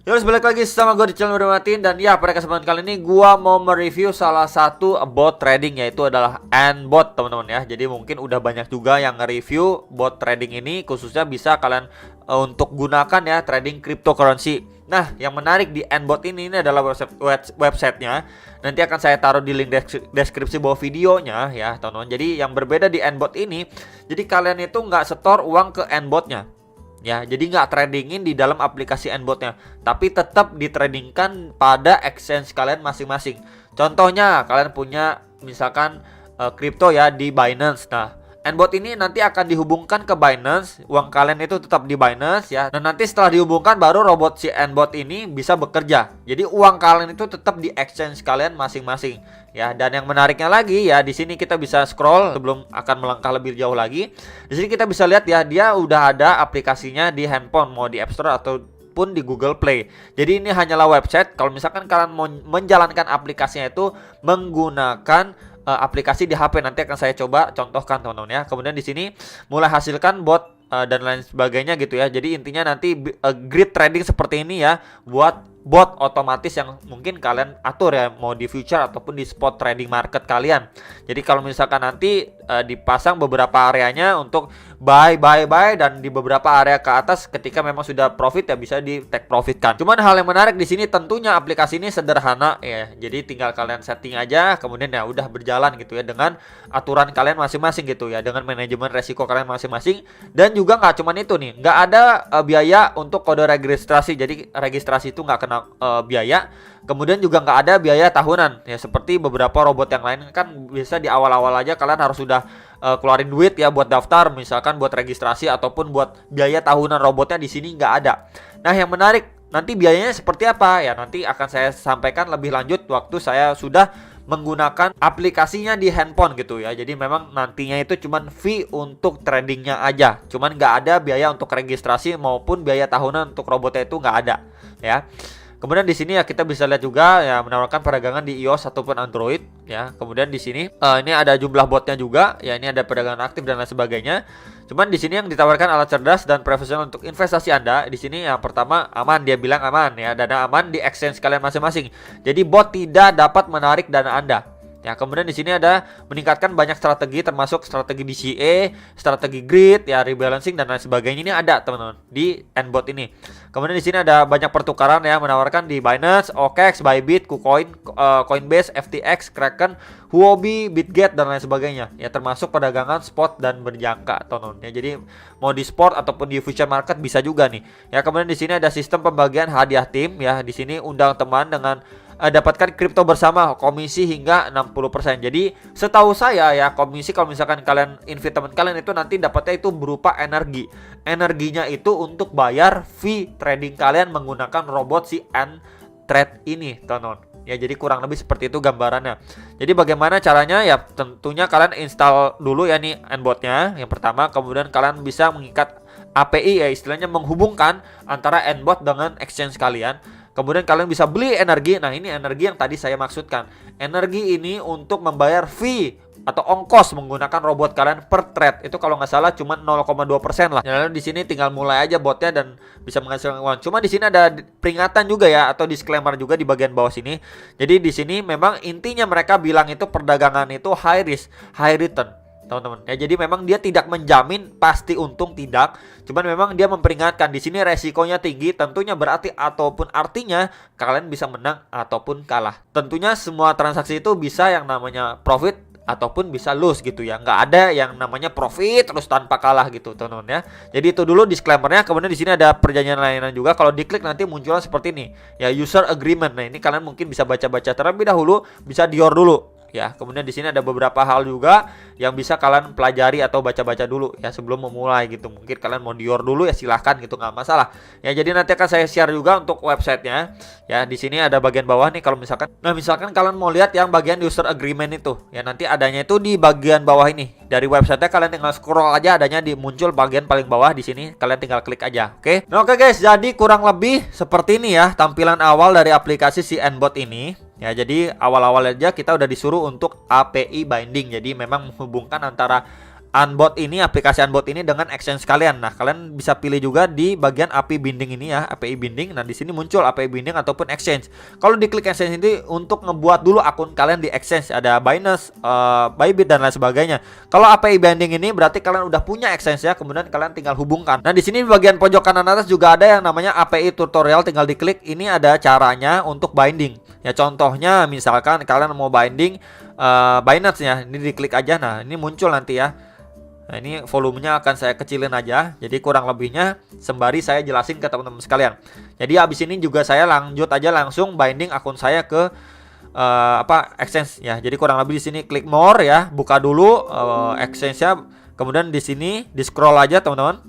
Yuk, balik lagi sama gue di channel Martin. Dan ya, pada kesempatan kali ini gue mau mereview salah satu bot trading, yaitu adalah Nbot, teman-teman ya. Jadi mungkin udah banyak juga yang nge-review bot trading ini, khususnya bisa kalian untuk gunakan ya trading cryptocurrency. Nah, yang menarik di Nbot ini adalah websitenya. Nanti akan saya taruh di link deskripsi bawah videonya ya, teman-teman. Jadi yang berbeda di Nbot ini, jadi kalian itu nggak setor uang ke Nbotnya. Ya, jadi nggak tradingin di dalam aplikasi Nbotnya, tapi tetap ditradingkan pada exchange kalian masing-masing. Contohnya, kalian punya misalkan kripto ya di Binance. Nah, Nbot ini nanti akan dihubungkan ke Binance, uang kalian itu tetap di Binance ya. Dan nanti setelah dihubungkan baru robot si Nbot ini bisa bekerja. Jadi uang kalian itu tetap di exchange kalian masing-masing ya. Dan yang menariknya lagi ya, di sini kita bisa scroll sebelum akan melangkah lebih jauh lagi. Di sini kita bisa lihat ya, dia udah ada aplikasinya di handphone, mau di App Store ataupun di Google Play. Jadi ini hanyalah website. Kalau misalkan kalian mau menjalankan aplikasinya itu menggunakan aplikasi di HP, nanti akan saya coba contohkan, teman-teman ya. Kemudian di sini mulai hasilkan bot dan lain sebagainya gitu ya. Jadi intinya nanti grid trading seperti ini ya, buat bot otomatis yang mungkin kalian atur ya, mau di future ataupun di spot trading market kalian. Jadi kalau misalkan nanti dipasang beberapa areanya untuk buy dan di beberapa area ke atas ketika memang sudah profit ya bisa di take profit kan. Cuman hal yang menarik di sini tentunya aplikasi ini sederhana ya. Jadi tinggal kalian setting aja, kemudian ya udah berjalan gitu ya dengan aturan kalian masing-masing gitu ya, dengan manajemen resiko kalian masing-masing. Dan juga nggak cuman itu nih, nggak ada biaya untuk kode registrasi. Jadi registrasi itu nggak kena biaya. Kemudian juga nggak ada biaya tahunan ya, seperti beberapa robot yang lain kan bisa di awal-awal aja kalian harus sudah keluarin duit ya buat daftar, misalkan buat registrasi ataupun buat biaya tahunan. Robotnya di sini nggak ada. Nah, yang menarik nanti biayanya seperti apa ya, nanti akan saya sampaikan lebih lanjut waktu saya sudah menggunakan aplikasinya di handphone gitu ya. Jadi memang nantinya itu cuman fee untuk tradingnya aja, cuman nggak ada biaya untuk registrasi maupun biaya tahunan untuk robotnya, itu nggak ada ya. Kemudian di sini ya kita bisa lihat juga ya, menawarkan perdagangan di iOS ataupun Android ya. Kemudian di sini ini ada jumlah botnya juga ya, ini ada perdagangan aktif dan lain sebagainya. Cuman di sini yang ditawarkan alat cerdas dan profesional untuk investasi Anda. Di sini yang pertama aman, dia bilang aman ya, dana aman di exchange kalian masing-masing. Jadi bot tidak dapat menarik dana Anda. Ya, kemudian di sini ada meningkatkan banyak strategi, termasuk strategi DCA, strategi grid, ya rebalancing dan lain sebagainya. Ini ada teman-teman di Nbot ini. Kemudian di sini ada banyak pertukaran ya, menawarkan di Binance, OKX, Bybit, KuCoin, Coinbase, FTX, Kraken, Huobi, Bitget dan lain sebagainya. Ya, termasuk perdagangan spot dan berjangka, teman-teman. Ya, jadi mau di spot ataupun di future market bisa juga nih. Ya, kemudian di sini ada sistem pembagian hadiah tim ya. Di sini undang teman dengan dapatkan kripto bersama, komisi hingga 60%. Jadi setahu saya ya, komisi kalau misalkan kalian invite teman kalian itu nanti dapatnya itu berupa energi. Energinya itu untuk bayar fee trading kalian menggunakan robot si Ntrade ini, teman-teman. Ya, jadi kurang lebih seperti itu gambarannya. Jadi bagaimana caranya ya, tentunya kalian install dulu ya nih Nbotnya yang pertama. Kemudian kalian bisa mengikat API ya, istilahnya menghubungkan antara Nbot dengan exchange kalian. Kemudian kalian bisa beli energi. Nah, ini energi yang tadi saya maksudkan. Energi ini untuk membayar fee atau ongkos menggunakan robot kalian per trade. Itu kalau nggak salah cuma 0,2% lah. Lalu di sini tinggal mulai aja botnya dan bisa menghasilkan uang. Cuma di sini ada peringatan juga ya, atau disclaimer juga di bagian bawah sini. Jadi di sini memang intinya mereka bilang itu perdagangan itu high risk, high return, teman-teman ya. Jadi memang dia tidak menjamin pasti untung, tidak, cuman memang dia memperingatkan di sini resikonya tinggi. Tentunya berarti ataupun artinya kalian bisa menang ataupun kalah. Tentunya semua transaksi itu bisa yang namanya profit ataupun bisa lose gitu ya, nggak ada yang namanya profit terus tanpa kalah gitu, teman-teman ya. Jadi itu dulu disclaimernya. Kemudian di sini ada perjanjian layanan juga. Kalau diklik nanti munculnya seperti ini ya, user agreement. Nah, ini kalian mungkin bisa baca-baca terlebih dahulu, bisa dior dulu ya. Kemudian di sini ada beberapa hal juga yang bisa kalian pelajari atau baca-baca dulu ya sebelum memulai gitu. Mungkin kalian mau dior dulu ya silahkan gitu, nggak masalah ya. Jadi nanti akan saya share juga untuk websitenya ya. Di sini ada bagian bawah nih kalau misalkan, nah misalkan kalian mau lihat yang bagian user agreement itu ya, nanti adanya itu di bagian bawah ini. Dari websitenya kalian tinggal scroll aja, adanya di muncul bagian paling bawah di sini, kalian tinggal klik aja. Oke. Nah, oke guys, jadi kurang lebih seperti ini ya tampilan awal dari aplikasi si Nbot ini. Ya, jadi awal-awal aja kita udah disuruh untuk API binding. Jadi memang menghubungkan antara Unbot ini, aplikasi Unbot ini dengan exchange kalian. Nah, kalian bisa pilih juga di bagian API binding ini ya, API binding. Nah, di sini muncul API binding ataupun exchange. Kalau diklik exchange ini untuk ngebuat dulu akun kalian di exchange, ada Binance, Bybit dan lain sebagainya. Kalau API binding ini berarti kalian udah punya exchange ya, kemudian kalian tinggal hubungkan. Nah, di sini di bagian pojok kanan atas juga ada yang namanya API tutorial, tinggal diklik. Ini ada caranya untuk binding. Ya, contohnya misalkan kalian mau binding Binance ya, ini diklik aja. Nah, ini muncul nanti ya. Nah, ini volumenya akan saya kecilin aja. Jadi kurang lebihnya sembari saya jelasin ke teman-teman sekalian. Jadi habis ini juga saya lanjut aja langsung binding akun saya ke exchange ya. Jadi kurang lebih di sini klik more ya, buka dulu exchange-nya. Kemudian di sini di scroll aja teman-teman.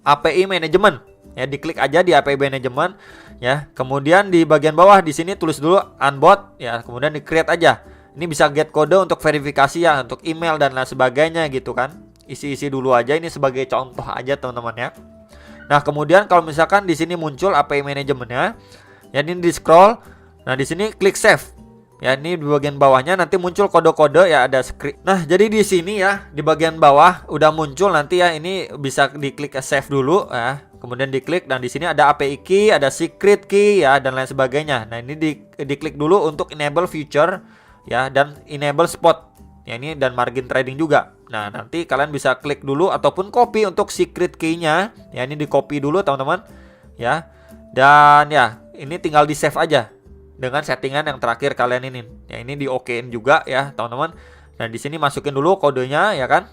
API management ya, diklik aja di API management ya. Kemudian di bagian bawah di sini tulis dulu Unbot ya, kemudian di create aja. Ini bisa get kode untuk verifikasi ya, untuk email dan lain sebagainya gitu kan. Isi-isi dulu aja, ini sebagai contoh aja teman-teman ya. Nah, kemudian kalau misalkan di sini muncul API manajemennya, ya ini di scroll. Nah, di sini klik save. Ya, ini di bagian bawahnya nanti muncul kode-kode ya, ada script. Nah, jadi di sini ya di bagian bawah udah muncul nanti ya, ini bisa diklik save dulu ya. Kemudian diklik dan di sini ada API key, ada secret key ya dan lain sebagainya. Nah, ini diklik dulu untuk enable future ya dan enable spot. Ya, ini dan margin trading juga. Nah, nanti kalian bisa klik dulu ataupun copy untuk secret key-nya. Ya, ini di copy dulu teman-teman. Ya. Dan ya, ini tinggal di save aja dengan settingan yang terakhir kalian ini. Ya, ini di okein juga ya, teman-teman. Nah, di sini masukin dulu kodenya ya kan.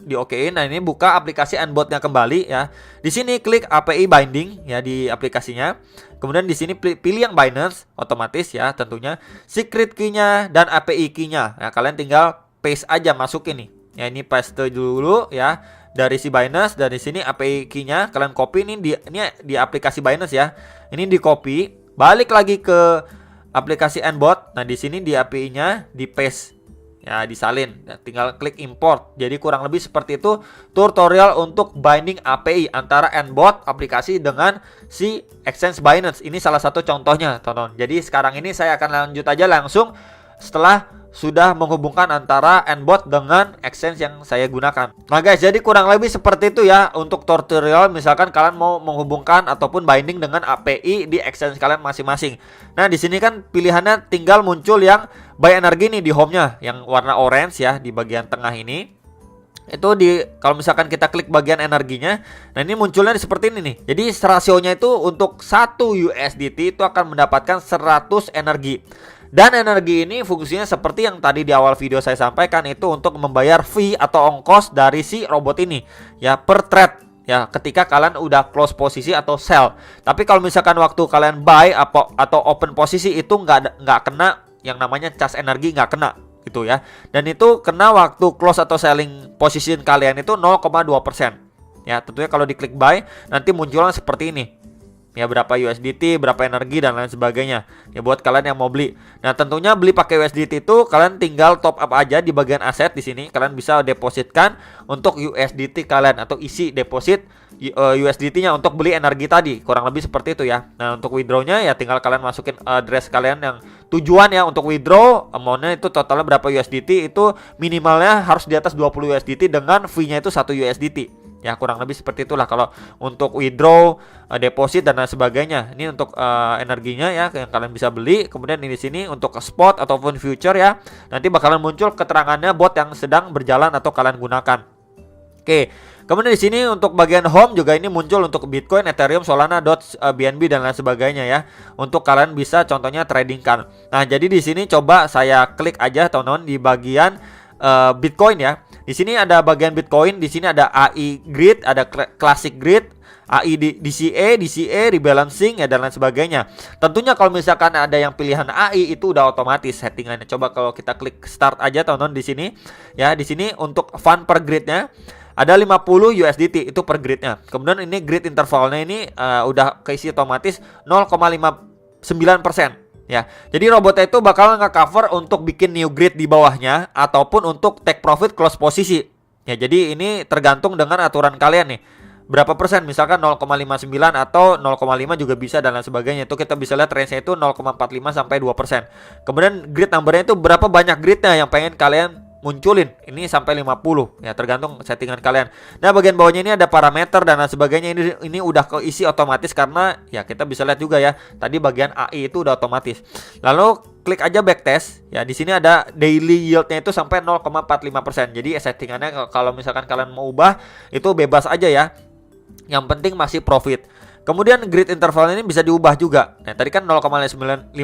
Di okein. Nah, ini buka aplikasi Unbot-nya kembali ya. Di sini klik API binding ya di aplikasinya. Kemudian di sini pilih yang Binance otomatis ya tentunya, secret key-nya dan API key-nya. Ya, kalian tinggal paste aja, masukin nih. Ya, ini paste dulu ya dari si Binance, dari sini API key-nya kalian copy ini di aplikasi Binance ya. Ini di copy, balik lagi ke aplikasi Unbot. Nah, di sini di API-nya di paste. Ya, disalin. Nah, tinggal klik import. Jadi kurang lebih seperti itu tutorial untuk binding API antara Unbot aplikasi dengan si exchange Binance. Ini salah satu contohnya, teman-teman. Jadi sekarang ini saya akan lanjut aja langsung setelah sudah menghubungkan antara Unbot dengan exchange yang saya gunakan. Nah guys, jadi kurang lebih seperti itu ya untuk tutorial. Misalkan kalian mau menghubungkan ataupun binding dengan API di exchange kalian masing-masing. Nah, di sini kan pilihannya tinggal muncul yang buy energi nih di home-nya, yang warna orange ya di bagian tengah ini. Itu kalau misalkan kita klik bagian energinya, nah ini munculnya seperti ini nih. Jadi rasionya itu untuk 1 USDT itu akan mendapatkan 100 energi. Dan energi ini fungsinya seperti yang tadi di awal video saya sampaikan, itu untuk membayar fee atau ongkos dari si robot ini ya per trade ya, ketika kalian udah close posisi atau sell. Tapi kalau misalkan waktu kalian buy atau open posisi itu nggak kena yang namanya cas energi, nggak kena gitu ya. Dan itu kena waktu close atau selling position kalian itu 0,2%. Ya, tentunya kalau diklik buy nanti munculnya seperti ini. Ya, berapa USDT, berapa energi dan lain sebagainya. Ya, buat kalian yang mau beli. Nah, tentunya beli pakai USDT itu kalian tinggal top up aja di bagian aset di sini. Kalian bisa depositkan untuk USDT kalian atau isi deposit USDT-nya untuk beli energi tadi. Kurang lebih seperti itu ya. Nah, untuk withdraw-nya ya tinggal kalian masukin address kalian yang tujuan ya untuk withdraw. Amount-nya itu totalnya berapa USDT, itu minimalnya harus di atas 20 USDT dengan fee-nya itu 1 USDT. Ya, kurang lebih seperti itulah kalau untuk withdraw, deposit dan lain sebagainya. Ini untuk energinya ya yang kalian bisa beli. Kemudian ini di sini untuk spot ataupun future ya. Nanti bakalan muncul keterangannya bot yang sedang berjalan atau kalian gunakan. Oke. Kemudian di sini untuk bagian home juga ini muncul untuk Bitcoin, Ethereum, Solana, BNB dan lain sebagainya ya. Untuk kalian bisa contohnya tradingkan. Nah, jadi di sini coba saya klik aja teman-teman di bagian Bitcoin ya. Di sini ada bagian Bitcoin, di sini ada AI Grid, ada Classic Grid, AI DCA, rebalancing ya dan lain sebagainya. Tentunya kalau misalkan ada yang pilihan AI itu udah otomatis settingannya. Coba kalau kita klik start aja teman-teman di sini. Ya, di sini untuk fund per gridnya ada 50 USDT itu per gridnya. Kemudian ini grid intervalnya ini udah keisi otomatis 0,59%. Ya, jadi robotnya itu bakal nge-cover untuk bikin new grid di bawahnya ataupun untuk take profit close posisi. Ya, jadi ini tergantung dengan aturan kalian nih. Berapa persen, misalkan 0,59 atau 0,5 juga bisa dan lain sebagainya. Itu kita bisa lihat range-nya itu 0,45 sampai 2%. Kemudian grid number-nya itu berapa banyak gridnya yang pengen kalian munculin. Ini sampai 50 ya, tergantung settingan kalian. Nah, bagian bawahnya ini ada parameter dan lain sebagainya. Ini udah keisi otomatis karena ya kita bisa lihat juga ya. Tadi bagian AI itu udah otomatis. Lalu klik aja backtest ya. Di sini ada daily yieldnya itu sampai 0,45%. Jadi settingannya kalau misalkan kalian mau ubah itu bebas aja ya. Yang penting masih profit. Kemudian grid interval ini bisa diubah juga. Nah, tadi kan 0,59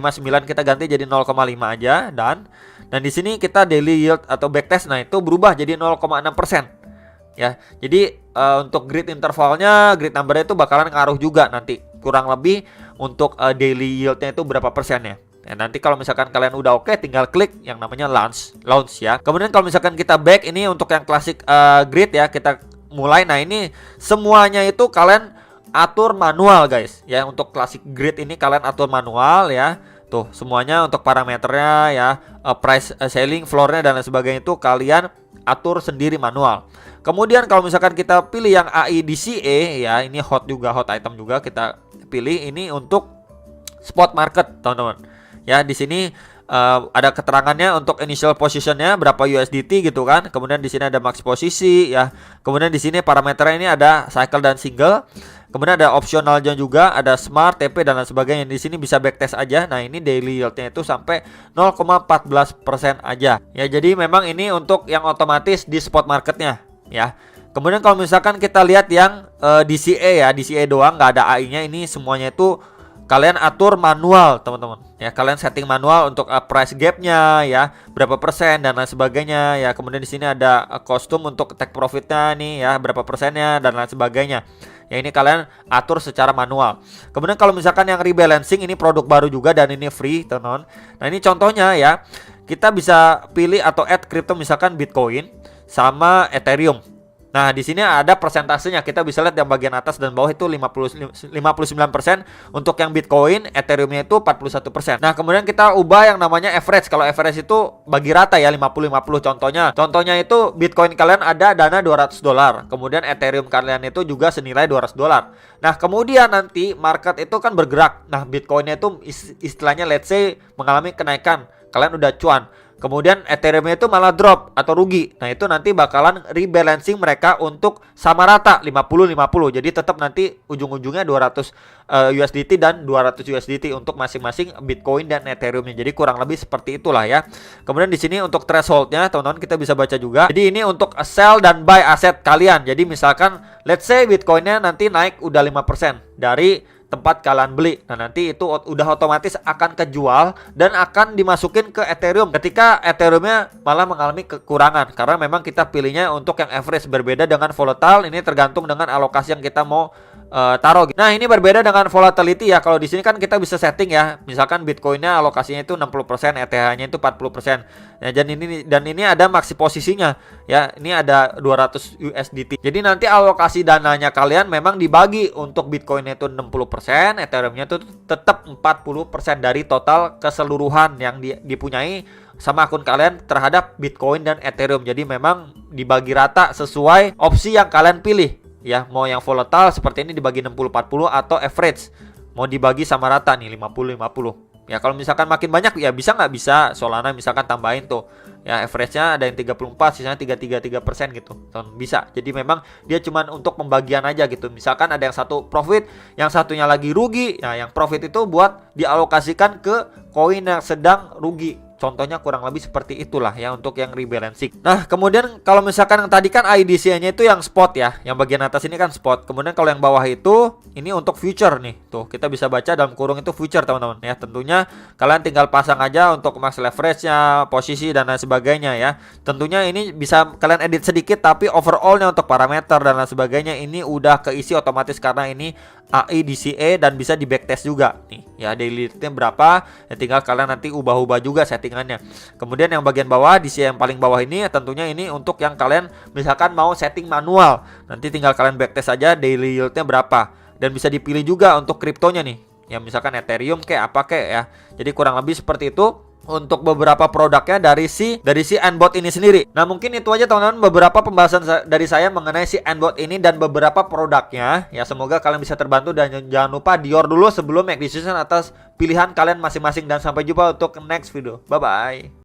kita ganti jadi 0,5 aja dan di sini kita daily yield atau backtest, nah itu berubah jadi 0,6%. Ya. Jadi untuk grid intervalnya, grid numbernya itu bakalan ngaruh juga nanti. Kurang lebih untuk daily yieldnya itu berapa persennya. Nah, nanti kalau misalkan kalian udah oke, tinggal klik yang namanya launch ya. Kemudian kalau misalkan kita back, ini untuk yang klasik grid ya, kita mulai. Nah, ini semuanya itu kalian atur manual guys ya. Untuk classic grid ini kalian atur manual ya. Tuh semuanya untuk parameternya ya, price selling, floornya dan lain sebagainya itu kalian atur sendiri manual. Kemudian kalau misalkan kita pilih yang AI DCA ya, ini hot item juga kita pilih. Ini untuk spot market teman-teman ya. Di sini ada keterangannya untuk initial positionnya berapa USDT gitu kan. Kemudian di sini ada max posisi ya. Kemudian di sini parameternya ini ada cycle dan single. Kemudian ada opsionalnya juga, ada smart, TP dan lain sebagainya. Di sini bisa backtest aja. Nah, ini daily yieldnya itu sampai 0,14% aja. Ya, jadi memang ini untuk yang otomatis di spot marketnya ya. Kemudian kalau misalkan kita lihat yang DCA ya, DCA doang nggak ada AI-nya, ini semuanya itu kalian atur manual teman-teman ya. Kalian setting manual untuk price gapnya ya, berapa persen dan lain sebagainya ya. Kemudian di sini ada kostum untuk take profitnya nih ya, berapa persennya dan lain sebagainya ya. Ini kalian atur secara manual. Kemudian kalau misalkan yang rebalancing, ini produk baru juga dan ini free teman-teman. Nah, ini contohnya ya, kita bisa pilih atau add crypto misalkan Bitcoin sama Ethereum. Nah, di sini ada persentasenya. Kita bisa lihat yang bagian atas dan bawah itu 59%. Untuk yang Bitcoin, Ethereum-nya itu 41%. Nah, kemudian kita ubah yang namanya average. Kalau average itu bagi rata ya, 50-50 contohnya. Contohnya itu Bitcoin kalian ada dana $200. Kemudian Ethereum kalian itu juga senilai $200. Nah, kemudian nanti market itu kan bergerak. Nah, Bitcoin-nya itu istilahnya let's say mengalami kenaikan. Kalian udah cuan. Kemudian Ethereum itu malah drop atau rugi. Nah, itu nanti bakalan rebalancing mereka untuk sama rata 50-50. Jadi tetap nanti ujung-ujungnya 200 USDT dan 200 USDT untuk masing-masing Bitcoin dan Ethereum-nya. Jadi kurang lebih seperti itulah ya. Kemudian di sini untuk threshold-nya teman-teman kita bisa baca juga. Jadi ini untuk sell dan buy aset kalian. Jadi misalkan let's say Bitcoin-nya nanti naik udah 5% dari tempat kalian beli. Nah, nanti itu udah otomatis akan kejual dan akan dimasukin ke Ethereum ketika Ethereum-nya malah mengalami kekurangan, karena memang kita pilihnya untuk yang average. Berbeda dengan volatile, ini tergantung dengan alokasi yang kita mau taruh. Nah, ini berbeda dengan volatility ya. Kalau di sini kan kita bisa setting ya. Misalkan Bitcoin-nya alokasinya itu 60%, ETH-nya itu 40%. Ya, dan ini ada maksi posisinya ya. Ini ada 200 USDT. Jadi nanti alokasi dananya kalian memang dibagi. Untuk Bitcoin-nya itu 60%, Ethereum-nya itu tetap 40% dari total keseluruhan yang dipunyai sama akun kalian terhadap Bitcoin dan Ethereum. Jadi memang dibagi rata sesuai opsi yang kalian pilih. Ya, mau yang volatile seperti ini dibagi 60-40 atau average mau dibagi sama rata nih 50-50. Ya, kalau misalkan makin banyak ya bisa nggak bisa Solana misalkan tambahin tuh. Ya, average-nya ada yang 34, sisanya 33% gitu. Bisa. Jadi memang dia cuman untuk pembagian aja gitu. Misalkan ada yang satu profit, yang satunya lagi rugi. Nah, yang profit itu buat dialokasikan ke koin yang sedang rugi. Contohnya kurang lebih seperti itulah ya untuk yang rebalancing. Nah, kemudian kalau misalkan yang tadi kan IDC-nya itu yang spot ya. Yang bagian atas ini kan spot. Kemudian kalau yang bawah itu ini untuk future nih. Tuh, kita bisa baca dalam kurung itu future teman-teman ya. Tentunya kalian tinggal pasang aja untuk max leverage-nya, posisi dan lain sebagainya ya. Tentunya ini bisa kalian edit sedikit, tapi overall-nya untuk parameter dan lain sebagainya ini udah keisi otomatis karena ini AI DCA dan bisa di backtest juga nih ya. Daily rate-nya berapa ya, tinggal kalian nanti ubah-ubah juga settingannya. Kemudian yang bagian bawah DCA yang paling bawah ini tentunya ini untuk yang kalian misalkan mau setting manual, nanti tinggal kalian backtest aja daily yield-nya berapa dan bisa dipilih juga untuk kriptonya nih ya, misalkan Ethereum kayak apa kayak ya. Jadi kurang lebih seperti itu untuk beberapa produknya dari si Anbot ini sendiri. Nah, mungkin itu aja teman-teman beberapa pembahasan dari saya mengenai si Anbot ini dan beberapa produknya ya. Semoga kalian bisa terbantu dan jangan lupa Dior dulu sebelum make decision atas pilihan kalian masing-masing, dan sampai jumpa untuk next video. Bye bye.